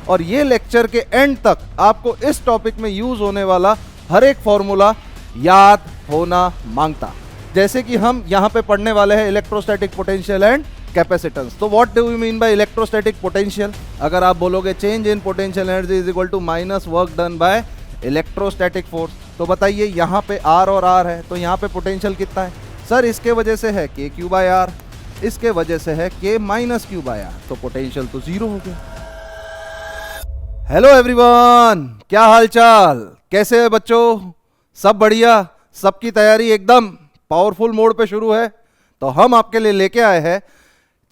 और ये लेक्चर के एंड तक आपको इस टॉपिक में यूज होने वाला हर एक फॉर्मूला याद होना मांगता। जैसे कि हम यहाँ पे पढ़ने वाले हैं इलेक्ट्रोस्टैटिक पोटेंशियल एंड कैपेसिटेंस। तो what do you mean by electrostatic potential? अगर आप बोलोगे change in potential energy is equal to minus work done by electrostatic force, तो बताइए यहाँ पे R और R है, तो यहाँ पे पोटेंशियल कितना है? सर इसके वजह से है के क्यू बाय आर, इसके वजह से है के माइनस क्यू बाय आर, तो पोटेंशियल तो जीरो हो गया। हेलो एवरीवन, क्या हाल चाल, कैसे है बच्चों? सब बढ़िया? सबकी तैयारी एकदम पावरफुल मोड पे शुरू है? तो हम आपके लिए लेके आए हैं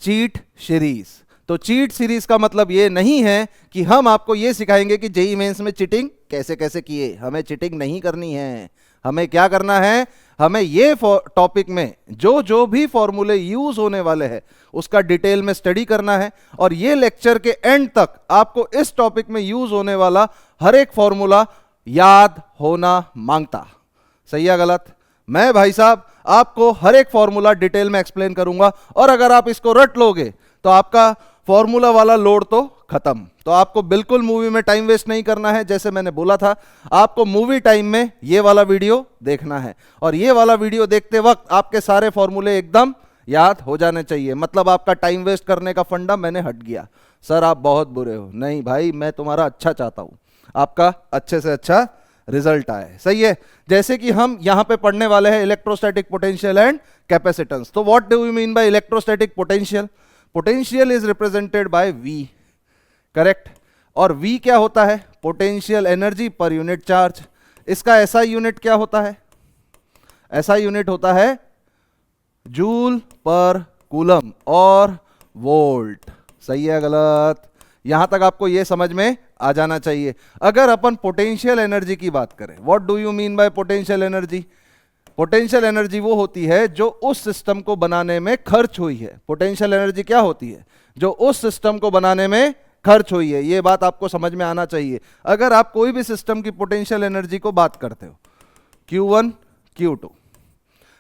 चीट सीरीज। तो चीट सीरीज का मतलब ये नहीं है कि हम आपको ये सिखाएंगे कि जेईई मेंस में चीटिंग कैसे कैसे किए। हमें चीटिंग नहीं करनी है। हमें क्या करना है? हमें ये टॉपिक में जो जो भी फॉर्मूले यूज होने वाले हैं उसका डिटेल में स्टडी करना है, और ये लेक्चर के एंड तक आपको इस टॉपिक में यूज होने वाला हर एक फॉर्मूला याद होना मांगता। सही है गलत? मैं भाई साहब आपको हर एक फॉर्मूला डिटेल में एक्सप्लेन करूंगा, और अगर आप इसको रट लोगे तो आपका फॉर्मूला वाला लोड तो खत्म। तो आपको बिल्कुल मूवी में टाइम वेस्ट नहीं करना है। जैसे मैंने बोला था, आपको मूवी टाइम में ये वाला वीडियो देखना है, और ये वाला वीडियो देखते वक्त आपके सारे फॉर्मूले एकदम याद हो जाने चाहिए। मतलब आपका टाइम वेस्ट करने का फंडा मैंने हट गया। सर आप बहुत बुरे हो। नहीं भाई, मैं तुम्हारा अच्छा चाहता हूं, आपका अच्छे से अच्छा रिजल्ट आए। सही है? जैसे कि हम यहां पे पढ़ने वाले हैं इलेक्ट्रोस्टैटिक पोटेंशियल एंड कैपेसिटेंस। तो what do you mean by electrostatic potential? Potential is represented by V, correct? और V क्या होता है? Potential energy per unit charge. इसका SI यूनिट क्या होता है? SI यूनिट होता है जूल पर कूलम और वोल्ट। सही है गलत? यहां तक आपको यह समझ में आ जाना चाहिए। अगर अपन पोटेंशियल एनर्जी की बात करें, what do you mean bye potential energy? Potential energy वो होती है जो उस सिस्टम को बनाने में खर्च हुई है। पोटेंशियल एनर्जी क्या होती है? जो उस सिस्टम को बनाने में खर्च हुई है। ये बात आपको समझ में आना चाहिए। अगर आप कोई भी सिस्टम की पोटेंशियल एनर्जी को बात करते हो, Q1 Q2,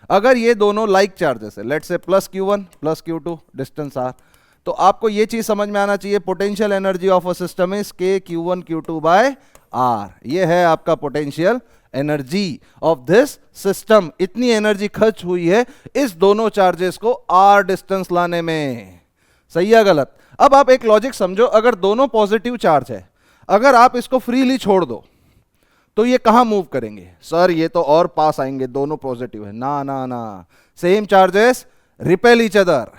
अगर ये दोनों लाइक चार्जेस है, let's say plus Q1 plus Q2, distance R, तो आपको ये चीज समझ में आना चाहिए potential energy of a system is K Q1 Q2 by R। ये है आपका potential energy of this system. इतनी एनर्जी खर्च हुई है इस दोनों चार्जेस को R डिस्टेंस लाने में। सही है गलत? अब आप एक लॉजिक समझो, अगर दोनों पॉजिटिव चार्ज है, अगर आप इसको फ्रीली छोड़ दो तो ये कहां मूव करेंगे? सर ये तो और पास आएंगे, दोनों पॉजिटिव है। ना ना ना, same charges repel each other.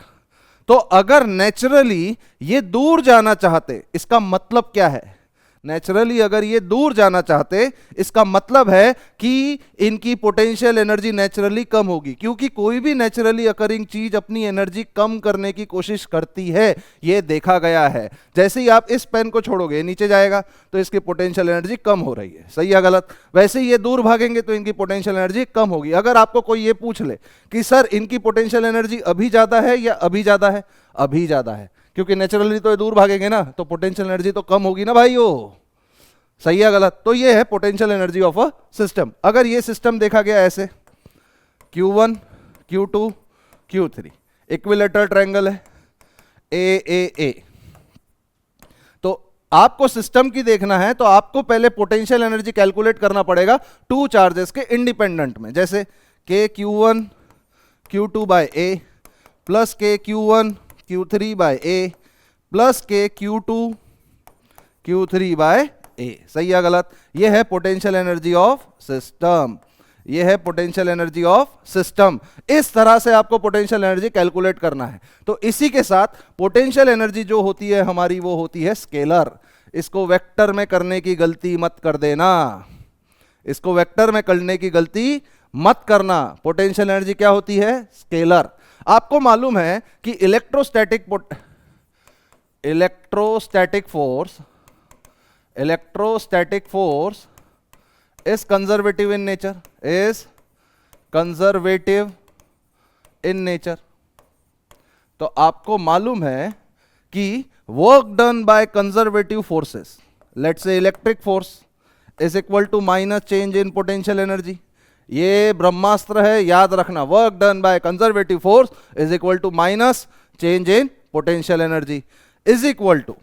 तो अगर नेचुरली ये दूर जाना चाहते, इसका मतलब क्या है? नेचुरली अगर ये दूर जाना चाहते, इसका मतलब है कि इनकी पोटेंशियल एनर्जी नेचुरली कम होगी, क्योंकि कोई भी नेचुरली अकरिंग चीज अपनी एनर्जी कम करने की कोशिश करती है। ये देखा गया है। जैसे ही आप इस पेन को छोड़ोगे, नीचे जाएगा, तो इसकी पोटेंशियल एनर्जी कम हो रही है। सही है गलत? वैसे ही ये दूर भागेंगे तो इनकी पोटेंशियल एनर्जी कम होगी। अगर आपको कोई ये पूछ ले कि सर इनकी पोटेंशियल एनर्जी अभी ज्यादा है या अभी ज्यादा है? अभी ज्यादा है, क्योंकि नेचुरली तो ये दूर भागेंगे ना, तो पोटेंशियल एनर्जी तो कम होगी ना भाई। वो सही है गलत? तो ये है potential energy of a system. अगर ये सिस्टम देखा गया ऐसे, Q1 Q2 Q3, equilateral triangle है AAA, तो आपको सिस्टम की देखना है तो आपको पहले पोटेंशियल एनर्जी कैलकुलेट करना पड़ेगा टू चार्जेस के इंडिपेंडेंट में। जैसे K Q1 Q2 by A plus K Q1 Q3 by A plus K Q2 Q3 by A। सही है गलत? ये है पोटेंशियल एनर्जी ऑफ सिस्टम। ये है पोटेंशियल एनर्जी ऑफ सिस्टम। इस तरह से आपको पोटेंशियल एनर्जी कैलकुलेट करना है। तो इसी के साथ पोटेंशियल एनर्जी जो होती है हमारी, वो होती है स्केलर। इसको वेक्टर में करने की गलती मत कर देना। इसको वेक्टर में करने की गलती मत करना। पोटेंशियल एनर्जी क्या होती है? स्केलर। आपको मालूम है कि electrostatic force is conservative in nature, तो आपको मालूम है कि work done by conservative forces, let's say electric force, is equal to minus change in potential energy. ये ब्रह्मास्त्र है, याद रखना। Work done by conservative force is equal to minus change in potential energy is equal to,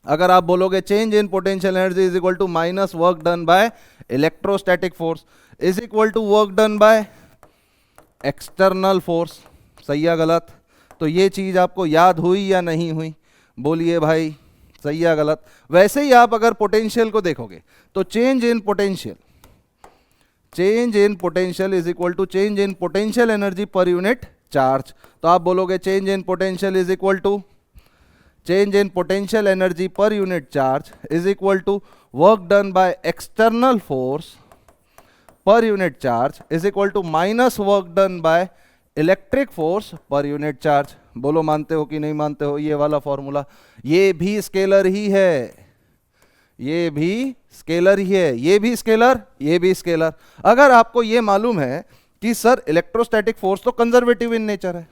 अगर आप बोलोगे change in potential energy is equal to minus work done by electrostatic force is equal to work done by external force, सही या गलत? तो ये चीज आपको याद हुई या नहीं हुई? बोलिए भाई, सही या गलत? वैसे ही आप अगर पोटेंशियल को देखोगे तो change in potential is equal to change in potential energy per unit charge. तो आप बोलोगे change in potential is equal to change in potential energy per unit charge is equal to work done by external force per unit charge is equal to minus work done by electric force per unit charge. बोलो मानते हो कि नहीं मानते हो ये वाला formula? ये भी स्केलर ही है, ये भी स्केलर ही है, ये भी स्केलर, ये भी स्केलर। अगर आपको ये मालूम है कि सर इलेक्ट्रोस्टैटिक फोर्स तो कंजर्वेटिव इन नेचर है,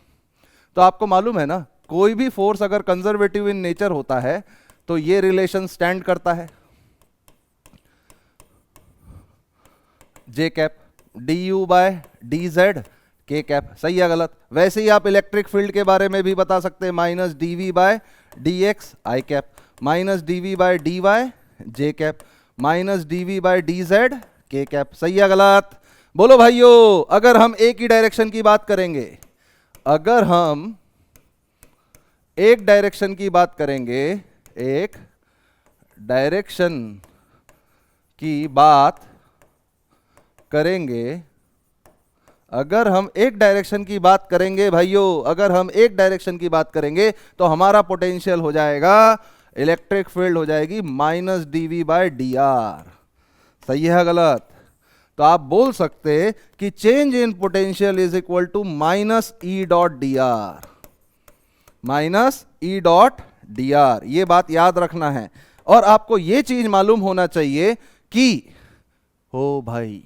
तो आपको मालूम है ना कोई भी फोर्स अगर कंजर्वेटिव इन नेचर होता है तो ये रिलेशन स्टैंड करता है, J cap D U by D Z के कैप, सही या गलत? वैसे ही आप इलेक्ट्रिक फील्ड के बारे में भी बता सकते हैं, minus D V by D X I cap, minus D V by D Y J cap, minus D V by D Z के कैप, सही या गलत? बोलो भाइयों, अगर हम एक ही डायरेक्शन की बात करेंगे, अगर हम एक डायरेक्शन की बात करेंगे, एक डायरेक्शन की बात करेंगे, अगर हम एक डायरेक्शन की बात करेंगे भाइयों, अगर हम एक डायरेक्शन की बात करेंगे तो हमारा पोटेंशियल हो जाएगा, इलेक्ट्रिक फील्ड हो जाएगी minus D V by D R, सही है गलत? तो आप बोल सकते कि change in potential is equal to minus E dot D R, minus E dot D R, ये बात याद रखना है। और आपको ये चीज मालूम होना चाहिए कि हो भाई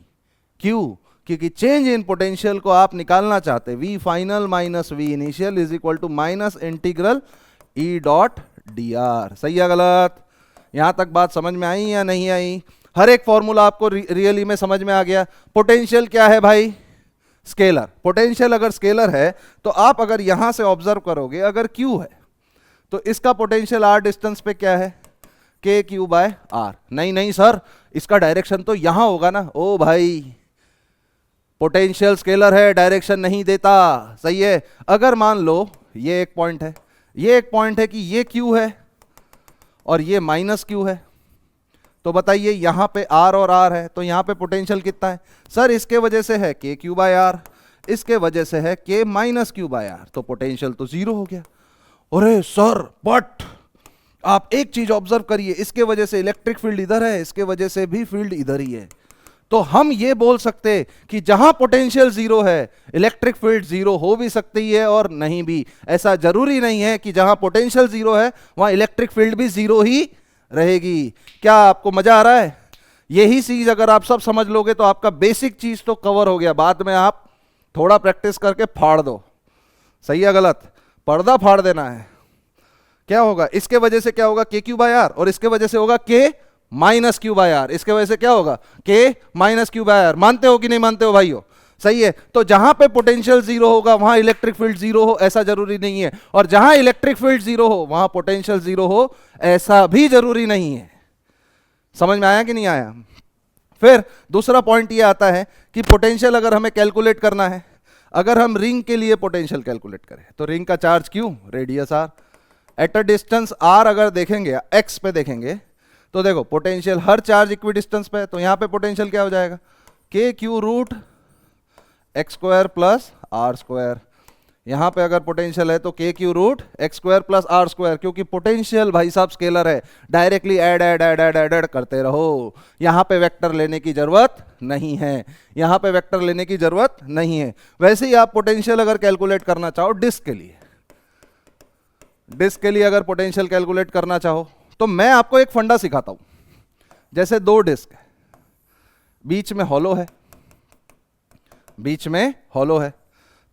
क्यों, क्योंकि चेंज इन पोटेंशियल को आप निकालना चाहते, V final minus V initial is equal to minus integral E dot D R, सही है गलत? यहां तक बात समझ में आई या नहीं आई? हर एक फॉर्मूला आपको रियली में समझ में आ गया? पोटेंशियल क्या है भाई? स्केलर। पोटेंशियल अगर स्केलर है तो आप अगर यहां से ऑब्जर्व करोगे, अगर क्यू है तो इसका पोटेंशियल आर डिस्टेंस पे क्या है? के क्यू बाय आर। नहीं नहीं सर, इसका डायरेक्शन तो यहां होगा ना। ओ भाई, पोटेंशियल स्केलर है, डायरेक्शन नहीं देता, सही है? अगर मान लो ये एक पॉइंट है, ये एक पॉइंट है कि ये क्यू है और ये माइनस क्यू है, तो बताइए यहां पे आर और आर है, तो यहां पे पोटेंशियल कितना है? सर इसके वजह से है के क्यू बाय आर, इसके वजह से है के माइनस क्यू बाय आर, तो पोटेंशियल तो जीरो हो गया। अरे सर बट आप एक चीज ऑब्जर्व करिए, इसके वजह से इलेक्ट्रिक फील्ड इधर है, इसके वजह से भी फील्ड इधर ही है, तो हम ये बोल सकते कि जहां पोटेंशियल जीरो है इलेक्ट्रिक फील्ड जीरो हो भी सकती है और नहीं भी। ऐसा जरूरी नहीं है कि जहां पोटेंशियल जीरो है वहां इलेक्ट्रिक फील्ड भी जीरो ही रहेगी। क्या आपको मजा आ रहा है? यही चीज अगर आप सब समझ लोगे तो आपका बेसिक चीज तो कवर हो गया, बाद में आप थोड़ा प्रैक्टिस करके फाड़ दो, सही है गलत? पर्दा फाड़ देना है। क्या होगा इसके वजह से? क्या होगा? के क्यू बाय आर, और इसके वजह से होगा के माइनस क्यू बाय आर, इसके वजह से क्या होगा? के माइनस क्यू बाय आर। मानते हो कि नहीं मानते हो भाइयों? सही है। तो जहां पे पोटेंशियल जीरो होगा वहां इलेक्ट्रिक फील्ड जीरो हो ऐसा जरूरी नहीं है, और जहां इलेक्ट्रिक फील्ड जीरो हो वहां पोटेंशियल जीरो हो ऐसा भी जरूरी नहीं है। समझ में आया कि नहीं आया? फिर दूसरा पॉइंट ये आता है कि पोटेंशियल अगर हमें कैलकुलेट करना है, अगर हम रिंग के लिए पोटेंशियल कैलकुलेट करें तो रिंग का charge Q, radius R, at a distance R अगर देखेंगे, एक्स पे देखेंगे तो देखो पोटेंशियल हर चार्ज इक्वी डिस्टेंस पे है, तो यहां पे पोटेंशियल क्या हो जाएगा? K Q root x square plus are square. यहां पे अगर पोटेंशियल है तो K Q root x square plus are square, क्योंकि पोटेंशियल भाई साहब स्केलर है, directly add add add add add add करते रहो। यहां पे वेक्टर लेने की जरूरत नहीं है, यहां पे वेक्टर लेने की जरूरत नहीं है। वैसे ही आप पोटेंशियल अगर कैलकुलेट करना चाहो डिस्क के लिए, डिस्क के लिए अगर पोटेंशियल कैलकुलेट करना चाहो तो मैं आपको एक फंडा सिखाता हूं। जैसे दो डिस्क है, बीच में हॉलो है, बीच में हॉलो है,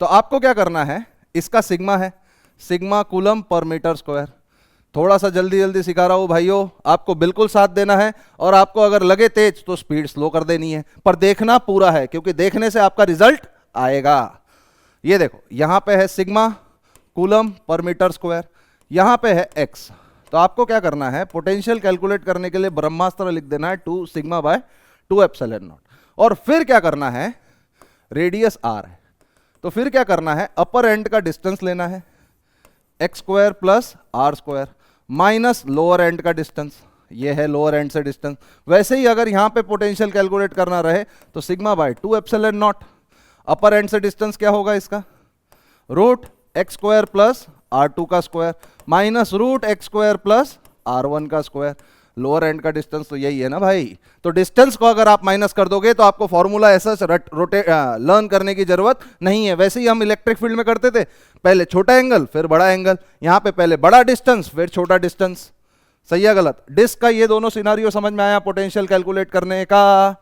तो आपको क्या करना है? इसका सिग्मा है, sigma coulomb per metre square. थोड़ा सा जल्दी जल्दी सिखा रहा हूं भाइयों, आपको बिल्कुल साथ देना है, और आपको अगर लगे तेज तो स्पीड स्लो कर देनी है, पर देखना पूरा है, क्योंकि देखने से आपका रिजल्ट आएगा। ये देखो यहां पे है sigma coulomb per metre square, यहां पे है एक्स, तो आपको क्या करना है, पोटेंशियल कैलकुलेट करने के लिए ब्रह्मास्त्र लिख देना है 2 सिग्मा बाय 2 एप्सिलॉन नॉट, और फिर क्या करना है, रेडियस आर है, तो फिर क्या करना है, अपर एंड का डिस्टेंस लेना है x square plus are square minus lower end का डिस्टेंस, ये है लोअर एंड से डिस्टेंस। वैसे ही अगर यहां पे पोटेंशियल कैलकुलेट करना रहे तो sigma by 2 epsilon naught, upper end से डिस्टेंस क्या होगा इसका, root x square plus R2 का square minus root x square plus R1 का स्क्वायर, लोअर एंड का डिस्टेंस तो यही है ना भाई। तो डिस्टेंस को अगर आप माइनस कर दोगे तो आपको फॉर्मूला ऐसा लर्न करने की जरूरत नहीं है। वैसे ही हम इलेक्ट्रिक फील्ड में करते थे, पहले छोटा एंगल फिर बड़ा एंगल, यहां पे पहले बड़ा डिस्टेंस फिर छोटा डिस्टेंस। सही है गलत? डिस्क का ये दोनों सिनारियो समझ में आया पोटेंशियल कैलकुलेट करने का।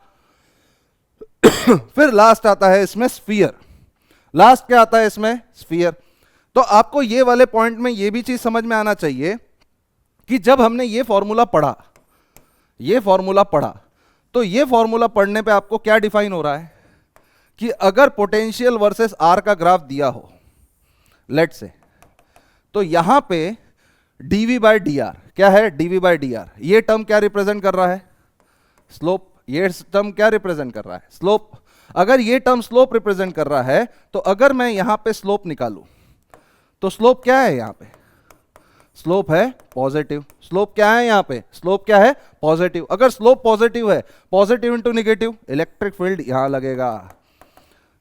फिर लास्ट आता है इसमें स्फीयर। लास्ट क्या आता है इसमें, स्फीयर। तो आपको ये वाले पॉइंट में ये भी चीज समझ में आना चाहिए कि जब हमने ये फॉर्मूला पढ़ा तो ये फॉर्मूला पढ़ने पे आपको क्या डिफाइन हो रहा है कि अगर पोटेंशियल वर्सेस आर का ग्राफ दिया हो लेट से, तो यहां पे dv बाय डी आर क्या है, dv बाय डी आर, ये टर्म क्या रिप्रेजेंट कर रहा है, स्लोप। ये टर्म क्या रिप्रेजेंट कर रहा है, स्लोप। अगर ये टर्म स्लोप रिप्रेजेंट कर रहा है तो अगर मैं यहां पे स्लोप निकालूं तो स्लोप क्या है, यहां पे स्लोप है पॉजिटिव। स्लोप क्या है, यहां पे स्लोप क्या है, पॉजिटिव। अगर स्लोप पॉजिटिव है, positive into negative, electric field यहां लगेगा,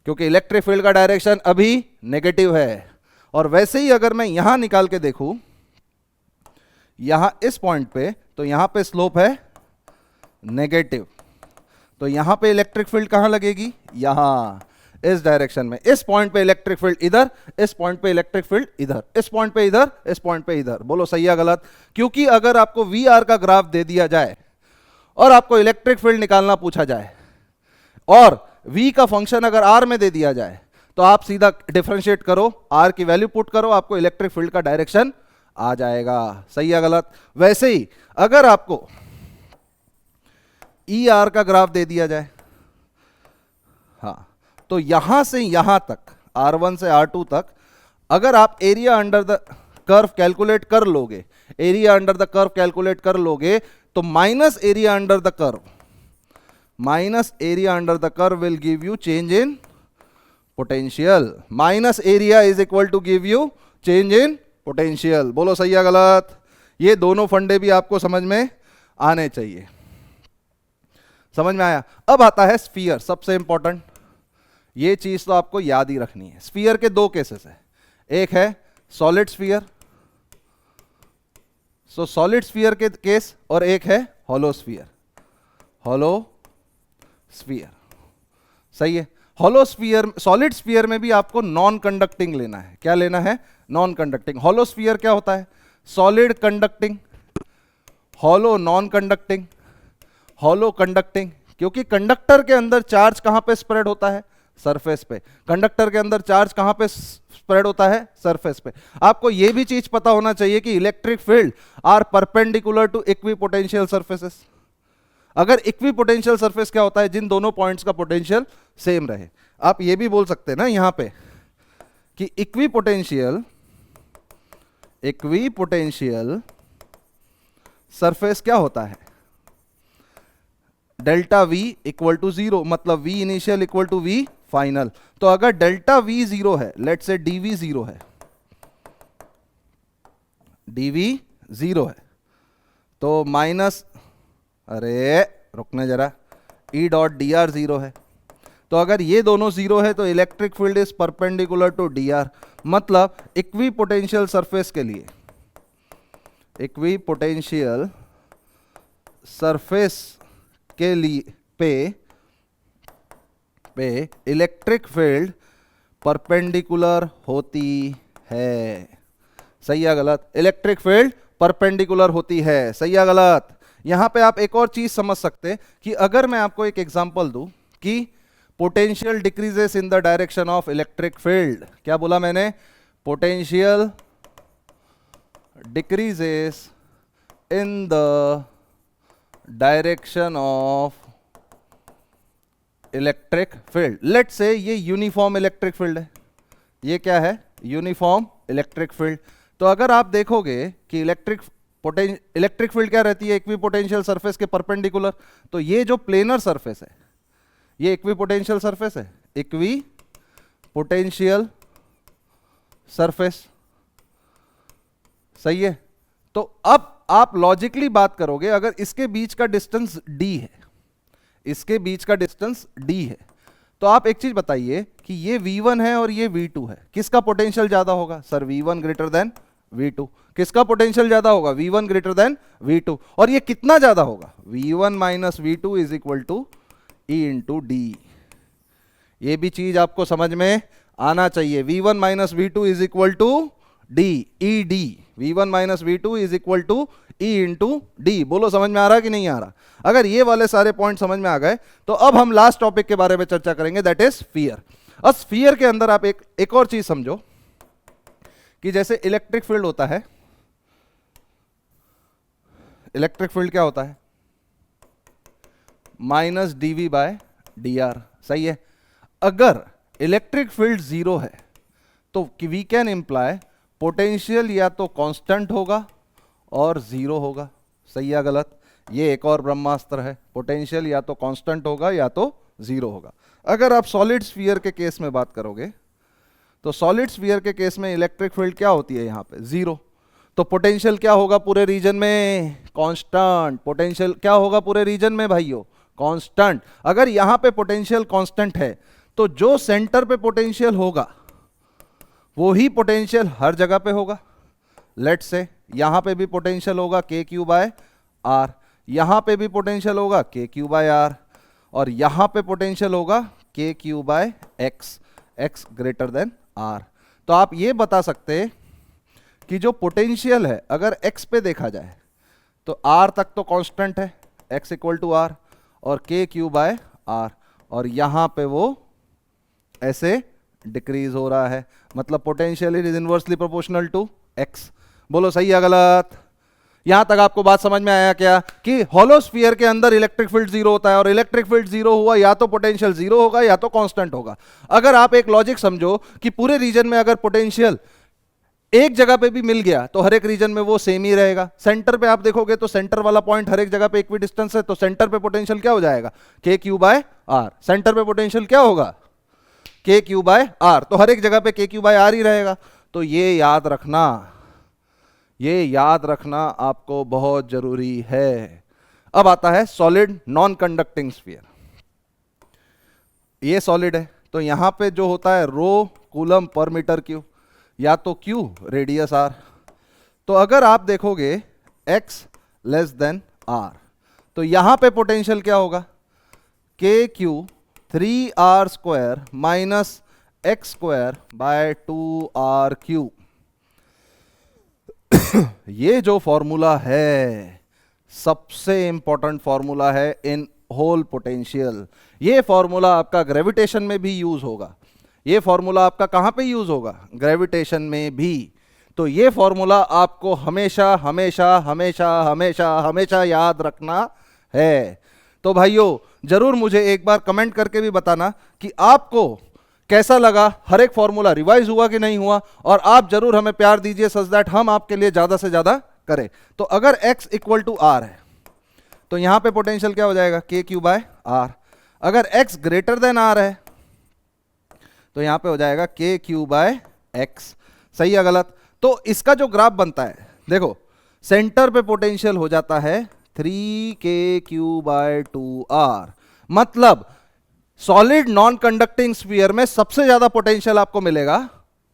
क्योंकि इलेक्ट्रिक फील्ड का डायरेक्शन अभी नेगेटिव है। और वैसे ही अगर मैं यहां निकाल के देखूं, यहां इस पॉइंट पे, तो यहां पे स्लोप है नेगेटिव, तो यहां पे इलेक्ट्रिक फील्ड कहां लगेगी, यहां इस डायरेक्शन में। इस पॉइंट पे इलेक्ट्रिक फील्ड इधर, इस पॉइंट पे इलेक्ट्रिक फील्ड इधर, इस पॉइंट पे इधर, इस पॉइंट पे इधर। बोलो सही है गलत? क्योंकि अगर आपको वी आर का ग्राफ दे दिया जाए और आपको इलेक्ट्रिक फील्ड निकालना पूछा जाए और v का फंक्शन अगर r में दे दिया जाए तो आप सीधा डिफरेंशिएट करो, r की वैल्यू पुट करो, आपको इलेक्ट्रिक फील्ड का डायरेक्शन आ जाएगा। सही है गलत? वैसे ही अगर आपको ई आर का ग्राफ दे दिया जाए, हाँ, तो यहां से यहां तक R1 से R2 तक अगर आप area under the curve calculate कर लोगे, area under the curve calculate कर लोगे, तो minus area under the curve, minus area under the curve will give you change in potential. Minus area is equal to give you change in potential. बोलो सही है गलत? ये दोनों फंडे भी आपको समझ में आने चाहिए। समझ में आया? अब आता है स्फीयर, सबसे इंपॉर्टेंट। ये चीज तो आपको याद ही रखनी है। स्फीयर के दो केसेस है, एक है सॉलिड स्फीयर, सो सॉलिड स्फीयर के केस, और एक है हॉलो स्फीयर। हॉलो स्फीयर, सही है। हॉलो स्फीयर, सॉलिड स्फीयर में भी आपको नॉन कंडक्टिंग लेना है। क्या लेना है? Non conducting. हॉलो स्फीयर क्या होता है? Solid conducting, hollow non conducting, hollow conducting. क्योंकि कंडक्टर के अंदर चार्ज कहां पे स्प्रेड होता है? सरफेस पे। कंडक्टर के अंदर चार्ज कहां पे स्प्रेड होता है? सरफेस पे। आपको यह भी चीज पता होना चाहिए कि electric field are perpendicular to equipotential surfaces. अगर इक्विपोटेंशियल सरफेस क्या होता है? जिन दोनों पॉइंट्स का पोटेंशियल सेम रहे। आप ये भी बोल सकते हैं ना यहां पे कि इक्विपोटेंशियल सरफेस क्या होता है? Delta V equal to zero, मतलब V initial equal to V final. तो अगर डेल्टा V जीरो है, लेट से dV जीरो है, dV जीरो है, तो माइनस, अरे रुकने जरा, E dot D r zero है। तो अगर ये दोनों जीरो है तो electric field is perpendicular to d r. मतलब इक्विपोटेंशियल सरफेस के लिए, इक्विपोटेंशियल सरफेस के लिए पे इलेक्ट्रिक फील्ड परपेंडिकुलर होती है। सही है गलत? इलेक्ट्रिक फील्ड परपेंडिकुलर होती है। सही है गलत? यहां पे आप एक और चीज समझ सकते हैं कि अगर मैं आपको एक एग्जांपल दूं कि potential decreases in the direction of electric field. क्या बोला मैंने? Potential decreases in the direction of electric field. Let say ये यूनिफॉर्म इलेक्ट्रिक फील्ड है। ये क्या है? Uniform electric field. तो अगर आप देखोगे कि इलेक्ट्रिक इलेक्ट्रिक फील्ड क्या रहती है, इक्विपोटेंशियल सरफेस के परपेंडिकुलर। तो ये जो प्लेनर सरफेस है ये इक्विपोटेंशियल सरफेस है, इक्विपोटेंशियल सरफेस, सही है। तो अब आप लॉजिकली बात करोगे, अगर इसके बीच का डिस्टेंस d है, इसके बीच का डिस्टेंस d है, तो आप एक चीज बताइए कि ये v1 है और ये v2 है, किसका पोटेंशियल ज्यादा होगा? Sir v1 greater than v2। किसका पोटेंशियल ज्यादा होगा? v1 greater than v2। और ये कितना ज्यादा होगा? v1 minus v2 is equal to e into d. ये भी चीज आपको समझ में आना चाहिए। v1 minus v2 is equal to d, e d. v1 minus v2 is equal to e into d. बोलो समझ में आ रहा कि नहीं आ रहा? अगर ये वाले सारे पॉइंट समझ में आ गए तो अब हम लास्ट टॉपिक के बारे में चर्चा करेंगे, दैट इज स्फीयर। अब स्फीयर के अंदर आप एक और चीज समझो कि जैसे इलेक्ट्रिक फील्ड होता है, इलेक्ट्रिक फील्ड क्या होता है? माइनस dv बाय dr, सही है। अगर इलेक्ट्रिक फील्ड जीरो है तो वी कैन इंप्लाई पोटेंशियल या तो कांस्टेंट होगा और जीरो होगा, सही है गलत? ये एक और ब्रह्मास्त्र है, पोटेंशियल या तो कांस्टेंट होगा या तो जीरो होगा। अगर आप सॉलिड स्फीयर के केस में बात करोगे तो सॉलिड स्फीयर के केस में इलेक्ट्रिक फील्ड क्या होती है? यहां पे जीरो। तो पोटेंशियल क्या होगा पूरे रीजन में? कांस्टेंट। पोटेंशियल क्या होगा पूरे रीजन में भाइयों? कांस्टेंट। अगर यहां पे पोटेंशियल कांस्टेंट है तो जो सेंटर पे पोटेंशियल होगा वो ही पोटेंशियल हर जगह पे होगा। लेट्स से यहां पे भी पोटेंशियल होगा के क्यू बाय आर, यहां पे भी पोटेंशियल होगा के क्यू बाय आर, और यहां पे पोटेंशियल होगा k q by x, x greater than r. तो आप ये बता सकते कि जो पोटेंशियल है अगर x पे देखा जाए तो r तक तो कांस्टेंट है, x इक्वल टू आर, और के क्यू बाय आर, और यहां पे वो ऐसे डिक्रीज हो रहा है, मतलब potential is inversely proportional to x। बोलो सही है गलत? यहां तक आपको बात समझ में आया क्या कि हॉलो स्फीयर के अंदर इलेक्ट्रिक फील्ड जीरो होता है, और इलेक्ट्रिक फील्ड जीरो हुआ या तो पोटेंशियल जीरो होगा या तो कांस्टेंट होगा। अगर आप एक लॉजिक समझो कि पूरे रीजन में अगर पोटेंशियल एक जगह पे भी मिल गया तो हर एक रीजन में वो सेम ही रहेगा। सेंटर पे आप देखोगे तो सेंटर वाला पॉइंट हर एक जगह पे इक्वी डिस्टेंस है, तो सेंटर पे पोटेंशियल क्या हो जाएगा? K q bye are. Centre पे पोटेंशियल क्या होगा? K q bye are. तो हर एक जगह पे के क्यू बाय आर ही रहेगा। तो ये याद रखना, ये याद रखना आपको बहुत जरूरी है। अब आता है सॉलिड नॉन कंडक्टिंग स्फीयर। ये सॉलिड है तो यहां पे जो होता है रो कूलम पर मीटर क्यूब, या तो Q रेडियस R। तो अगर आप देखोगे x लेस देन R तो यहां पे पोटेंशियल क्या होगा? K Q 3r square minus x square by 2r Q. ये जो फॉर्मूला है सबसे इंपॉर्टेंट फॉर्मूला है इन होल पोटेंशियल। ये फॉर्मूला आपका ग्रेविटेशन में भी यूज होगा। ये फॉर्मूला आपका कहां पे यूज होगा? ग्रेविटेशन में भी। तो ये फॉर्मूला आपको हमेशा हमेशा हमेशा हमेशा हमेशा याद रखना है। तो भाइयों जरूर मुझे एक बार कमेंट करके भी बताना कि आपको कैसा लगा, हर एक फॉर्मूला रिवाइज हुआ कि नहीं हुआ, और आप जरूर हमें प्यार दीजिए सच दैट हम आपके लिए ज्यादा से ज्यादा करें। तो अगर x इक्वल टू आर है तो यहां पे पोटेंशियल क्या हो जाएगा? K q bye are. अगर x ग्रेटर देन आर है तो यहां पे हो जाएगा के क्यू बाय एक्स। सही है गलत? तो इसका जो ग्राफ बनता है देखो, सेंटर पे पोटेंशियल हो जाता है 3k/2r, मतलब सॉलिड नॉन कंडक्टिंग स्फीयर में सबसे ज्यादा पोटेंशियल आपको मिलेगा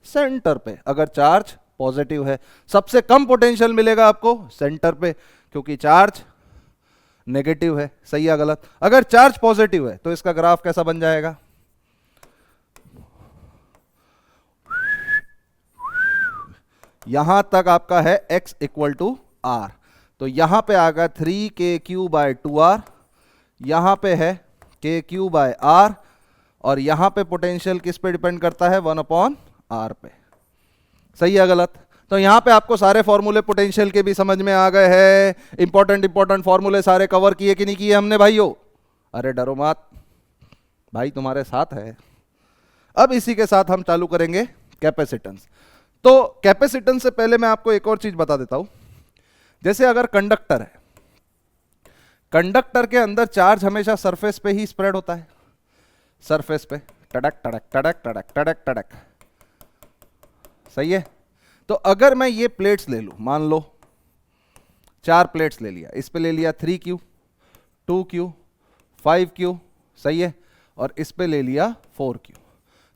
सेंटर पे अगर चार्ज पॉजिटिव है, सबसे कम पोटेंशियल मिलेगा आपको सेंटर पे क्योंकि चार्ज नेगेटिव है। सही है गलत? अगर चार्ज पॉजिटिव है तो इसका ग्राफ कैसा बन जाएगा? यहां तक आपका है x इक्वल टू आर, तो यहां पे आ गया 3k/2r, यहां पे है k/r, और यहां पे पोटेंशियल किस पे डिपेंड करता है? 1/r पे। सही है गलत? तो यहां पे आपको सारे फॉर्मूले पोटेंशियल के भी समझ में आ गए हैं। इंपॉर्टेंट फॉर्मूले सारे कवर किए कि नहीं किए हमने भाइयों? अरे डरो मत, भाई तुम्हारे साथ है। अब इसी के साथ हम चालू करेंगे कैपेसिटेंस। तो कैपेसिटेंस से पहले मैं आपको एक और चीज बता देता हूं। जैसे अगर कंडक्टर है, कंडक्टर के अंदर चार्ज हमेशा सरफेस पे ही स्प्रेड होता है, सरफेस पे टड़क टड़क टड़क टड़क टड़क टड़क, सही है। तो अगर मैं ये प्लेट्स ले लूं, मान लो 4 प्लेट्स ले लिया, इस पे ले लिया 3Q, 2Q, 5Q, सही है, और इस पे ले लिया 4Q।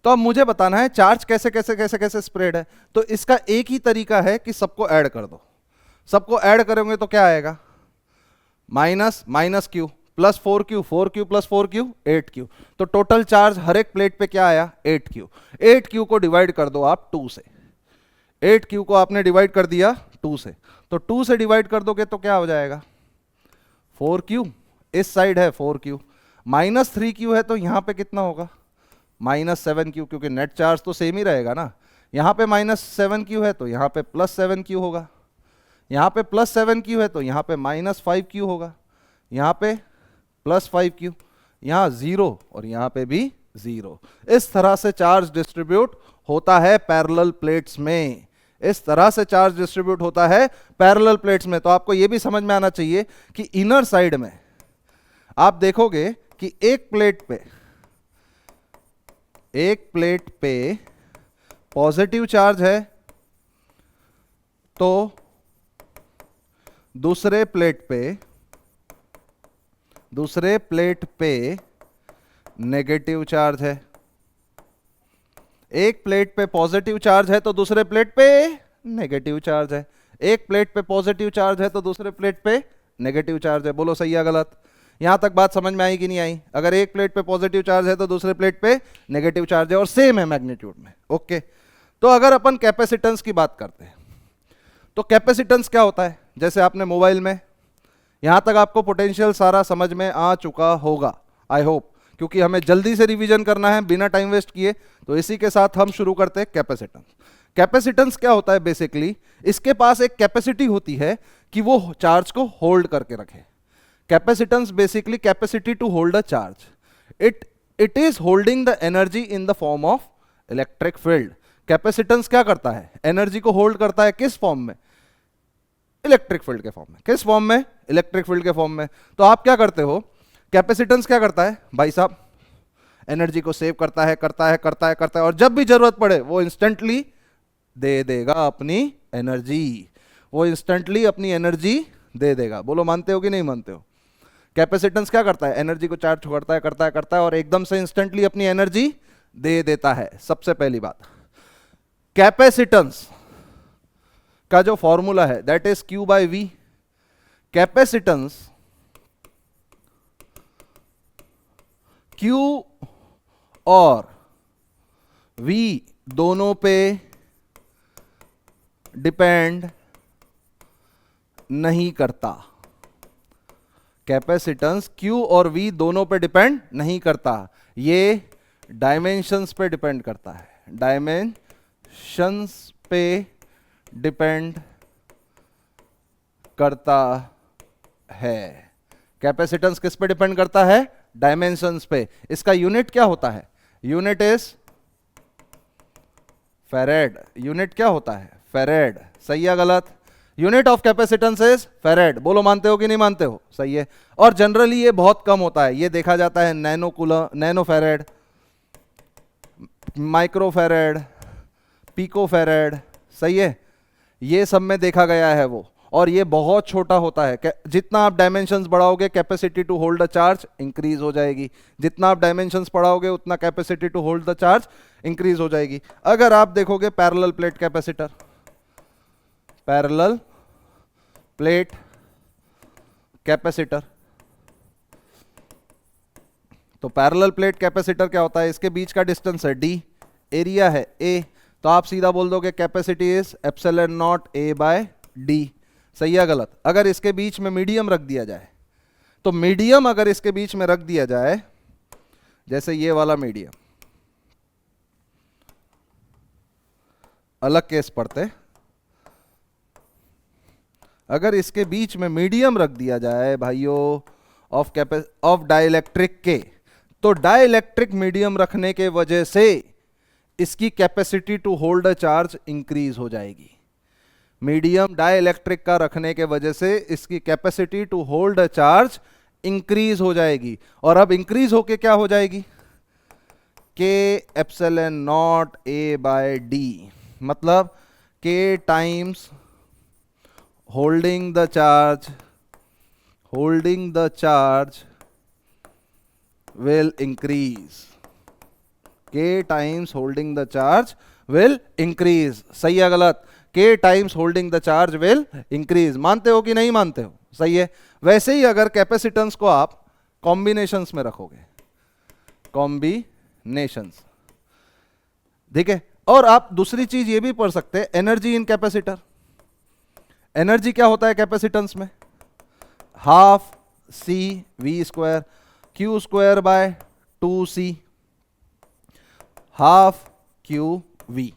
तो अब मुझे बताना है चार्ज कैसे कैसे कैसे कैसे स्प्रेड है। तो इसका एक ही तरीका है कि सबको ऐड कर दो, सबको ऐड करेंगे तो क्या आएगा, minus minus Q plus 4Q, 4Q plus 4Q 8Q। तो टोटल चार्ज हर एक प्लेट पे क्या आया, 8Q। 8Q को डिवाइड कर दो आप 2 से, 8Q को आपने डिवाइड कर दिया 2 से, तो 2 से डिवाइड कर दोगे तो क्या हो जाएगा, 4Q, इस साइड है 4Q, माइनस 3Q है तो यहां पे कितना होगा, माइनस 7Q, क्योंकि नेट चार्ज तो सेम ही रहेगा ना। यहां पे माइनस 7Q है तो यहां पे प्लस 7Q होगा, यहां पे प्लस 7Q है तो यहां पे माइनस 5Q होगा, यहां पे प्लस 5Q, यहां 0 और यहां पे भी 0। इस तरह से चार्ज डिस्ट्रीब्यूट होता है पैरेलल प्लेट्स में, इस तरह से चार्ज डिस्ट्रीब्यूट होता है पैरेलल प्लेट्स में। तो आपको यह भी समझ में आना चाहिए कि इनर साइड में आप देखोगे कि एक प्लेट पे पॉजिटिव चार्ज है तो दूसरे प्लेट पे नेगेटिव चार्ज है। एक प्लेट पे पॉजिटिव चार्ज है तो दूसरे प्लेट पे नेगेटिव चार्ज है, एक प्लेट पे पॉजिटिव चार्ज है तो दूसरे प्लेट पे नेगेटिव चार्ज है। बोलो सही या गलत, यहां तक बात समझ में आई कि नहीं आई। अगर एक प्लेट पे पॉजिटिव चार्ज है तो दूसरे प्लेट पे नेगेटिव चार्ज है और सेम है मैग्नीट्यूड में, ओके। तो अगर अपन कैपेसिटेंस की बात करते हैं तो कैपेसिटेंस क्या होता है, जैसे आपने मोबाइल में, यहां तक आपको पोटेंशियल सारा समझ में आ चुका होगा आई होप, क्योंकि हमें जल्दी से रिवीजन करना है बिना टाइम वेस्ट किए। तो इसी के साथ हम शुरू करते हैं कैपेसिटेंस। कैपेसिटेंस क्या होता है, बेसिकली इसके पास एक कैपेसिटी होती है कि वो चार्ज को होल्ड करके रखे। Capacitance basically capacity to hold a charge, it is holding the energy in the form of electric field. Capacitance क्या करता है, एनर्जी को होल्ड करता है, किस फॉर्म में, इलेक्ट्रिक फील्ड के फॉर्म में। किस फॉर्म में, इलेक्ट्रिक फील्ड के फॉर्म में। तो आप क्या करते हो, कैपेसिटेंस क्या करता है भाई साहब, एनर्जी को सेव करता है, और जब भी जरूरत पड़े वो इंस्टेंटली दे देगा अपनी एनर्जी, वो इंस्टेंटली अपनी एनर्जी दे देगा। बोलो मानते हो कि नहीं मानते हो। कैपेसिटेंस क्या करता है, एनर्जी को चार्ज करता है और एकदम से इंस्टेंटली अपनी एनर्जी दे देता है। सबसे पहली बात, कैपेसिटेंस का जो फॉर्मूला है that is Q by V। Capacitance Q और V दोनों पे डिपेंड नहीं करता। कैपेसिटेंस Q और V दोनों पे डिपेंड नहीं करता, ये डायमेंशंस पे डिपेंड करता है, डायमेंशंस पे डिपेंड करता है। कैपेसिटेंस किस पे डिपेंड करता है, डायमेंशंस पे। इसका यूनिट क्या होता है, यूनिट इज फेरेड। यूनिट क्या होता है, फेरेड। सही है गलत, यूनिट ऑफ कैपेसिटेंस इज फेरेड। बोलो मानते हो कि नहीं मानते हो, सही है। और जनरली ये बहुत कम होता है, ये देखा जाता है nano coulomb, nano फेरेड, micro फेरेड, pico फेरेड, सही है, ये सब में देखा गया है वो। और ये बहुत छोटा होता है, जितना आप डायमेंशंस बढ़ाओगे capacity to hold the charge increase हो जाएगी, जितना आप डायमेंशंस बढ़ाओगे उतना capacity to hold the charge increase हो जाएगी। अगर आप देखोगे parallel plate capacitor, parallel plate capacitor, तो पैरेलल प्लेट कैपेसिटर क्या होता है, इसके बीच का डिस्टेंस है d, एरिया है a, तो आप सीधा बोल दोगे capacity is epsilon naught a by d। सही है गलत। अगर इसके बीच में मीडियम रख दिया जाए, तो मीडियम अगर इसके बीच में रख दिया जाए, जैसे ये वाला मीडियम, अलग केस पढ़ते, अगर इसके बीच में मीडियम रख दिया जाए भाइयों ऑफ डाइलेक्ट्रिक के, तो डाइलेक्ट्रिक मीडियम रखने के वजह से इसकी capacity to hold a charge increase हो जाएगी। मीडियम डाइलेक्ट्रिक का रखने के वजह से इसकी capacity to hold a charge increase हो जाएगी, और अब इंक्रीज होके क्या हो जाएगी, k epsilon naught a by d, मतलब k times holding the charge will increase, k times holding the charge will increase। सही है गलत? k times holding the charge will increase। मानते हो कि नहीं मानते हो? सही है। वैसे ही अगर कैपेसिटेंस को आप कॉम्बिनेशंस में रखोगे, कॉम्बिनेशंस, ठीक है, और आप दूसरी चीज ये भी पढ़ सकते हैं, एनर्जी इन कैपेसिटर। एनर्जी क्या होता है कैपेसिटेंस में? Half c v square q square by 2c, half q v.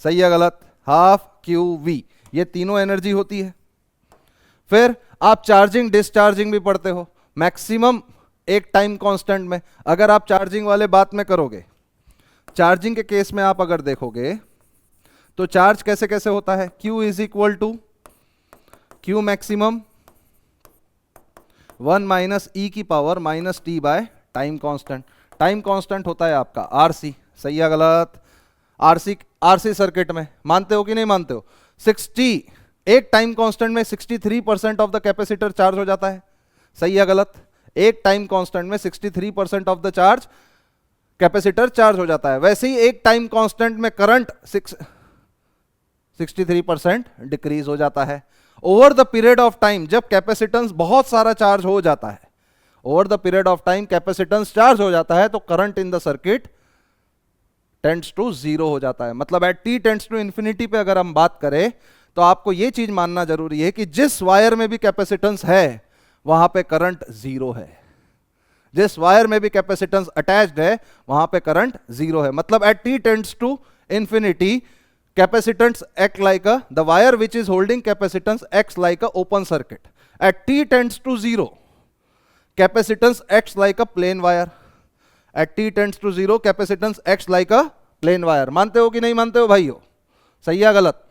सही है गलत? हाफ क्यू वी, ये तीनों एनर्जी होती है। फिर आप चार्जिंग डिस्चार्जिंग भी पढ़ते हो, मैक्सिमम एक टाइम कांस्टेंट में। अगर आप चार्जिंग वाले बात में करोगे, चार्जिंग के केस में आप अगर देखोगे तो चार्ज कैसे कैसे होता है, Q is equal to Q maximum 1 minus E की power minus T by time constant. Time constant होता है आपका आरसी। सही है गलत? आरसी सर्किट में मानते हो कि नहीं मानते हो? 60, एक टाइम कांस्टेंट में 63% ऑफ द कैपेसिटर चार्ज हो जाता है। सही है गलत? एक टाइम कांस्टेंट में 63% of the charge capacitor charge हो जाता है। वैसे ही एक टाइम कांस्टेंट में करंट 63% डिक्रीज हो जाता है। Over the period of time, जब कैपेसिटेंस बहुत सारा चार्ज हो जाता है, over the period of time capacitance charge हो जाता है, तो current in the circuit tends to zero हो जाता है। मतलब at t tends to infinity पे अगर हम बात करें तो आपको यह चीज मानना जरूरी है कि जिस वायर में भी कैपेसिटेंस है वहां पे करंट जीरो है। जिस वायर में भी कैपेसिटेंस अटैच्ड है वहां पे करंट जीरो है। मतलब at t tends to infinity capacitance act like the wire which is holding capacitance acts like a open circuit. At t tends to 0, capacitance acts like a plain wire. At t tends to 0, capacitance acts like a plain wire. मानते हो कि नहीं मानते हो भाइयों? सही है गलत?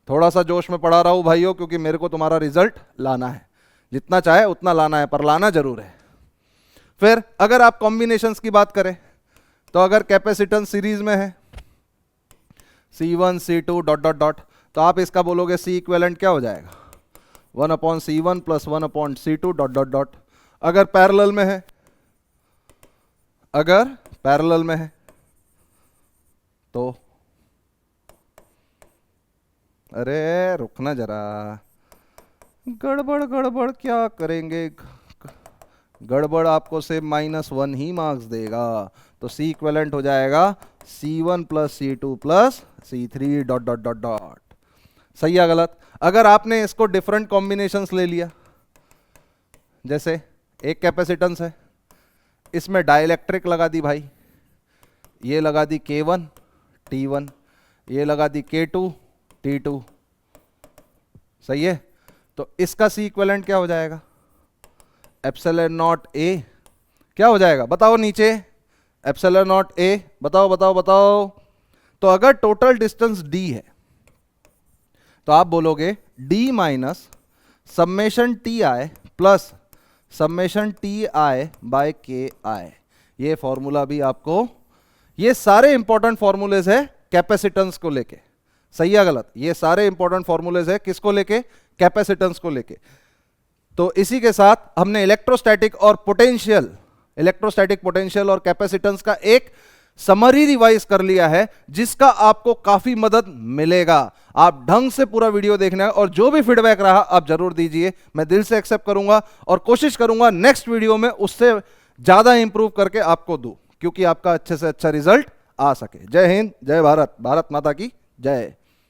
थोड़ा सा जोश में पढ़ा रहा हूं भाइयों, क्योंकि मेरे को तुम्हारा रिजल्ट लाना है, जितना चाहे उतना लाना है, पर लाना जरूर है। फिर अगर आप कॉम्बिनेशंस की बात करें तो अगर कैपेसिटेंस सीरीज में है C1 C2 dot dot dot, तो आप इसका बोलोगे C इक्विवेलेंट क्या हो जाएगा, 1/C1 plus 1/C2 dot dot dot. अगर पैरेलल में है, अगर पैरेलल में है तो अरे रुकना जरा, गड़बड़ गड़बड़ क्या करेंगे, गड़बड़ आपको से -1 ही मार्क्स देगा। तो C इक्विवेलेंट हो जाएगा C1 plus C2 plus C3 dot dot dot dot. सही है गलत? अगर आपने इसको डिफरेंट कॉम्बिनेशंस ले लिया, जैसे एक कैपेसिटेंस है, इसमें डाइलेक्ट्रिक लगा दी भाई, ये लगा दी K1 T1, ये लगा दी K2 T2। सही है? तो इसका C इक्विवेलेंट क्या हो जाएगा, एप्सिलॉन नॉट ए। क्या हो जाएगा बताओ नीचे, एप्सिलॉन नॉट ए। बताओ बताओ बताओ। तो अगर टोटल डिस्टेंस d है तो आप बोलोगे d minus summation t i plus summation t i by k i. ये फॉर्मूला भी आपको, ये सारे इंपॉर्टेंट फॉर्मूलेज है कैपेसिटेंस को लेके। सही है गलत? ये सारे इंपॉर्टेंट फॉर्मूलेज है किसको लेके, कैपेसिटेंस को लेके। तो इसी के साथ हमने इलेक्ट्रोस्टैटिक और पोटेंशियल, इलेक्ट्रोस्टैटिक पोटेंशियल और कैपेसिटेंस का एक समरी रिवाइज कर लिया है, जिसका आपको काफी मदद मिलेगा। आप ढंग से पूरा वीडियो देखना है, और जो भी फीडबैक रहा आप जरूर दीजिए, मैं दिल से एक्सेप्ट करूंगा और कोशिश करूंगा नेक्स्ट वीडियो में उससे ज्यादा इंप्रूव करके आपको दूं, क्योंकि आपका अच्छे से अच्छा रिजल्ट आ सके। जय हिंद, जय भारत, भारत माता की जय।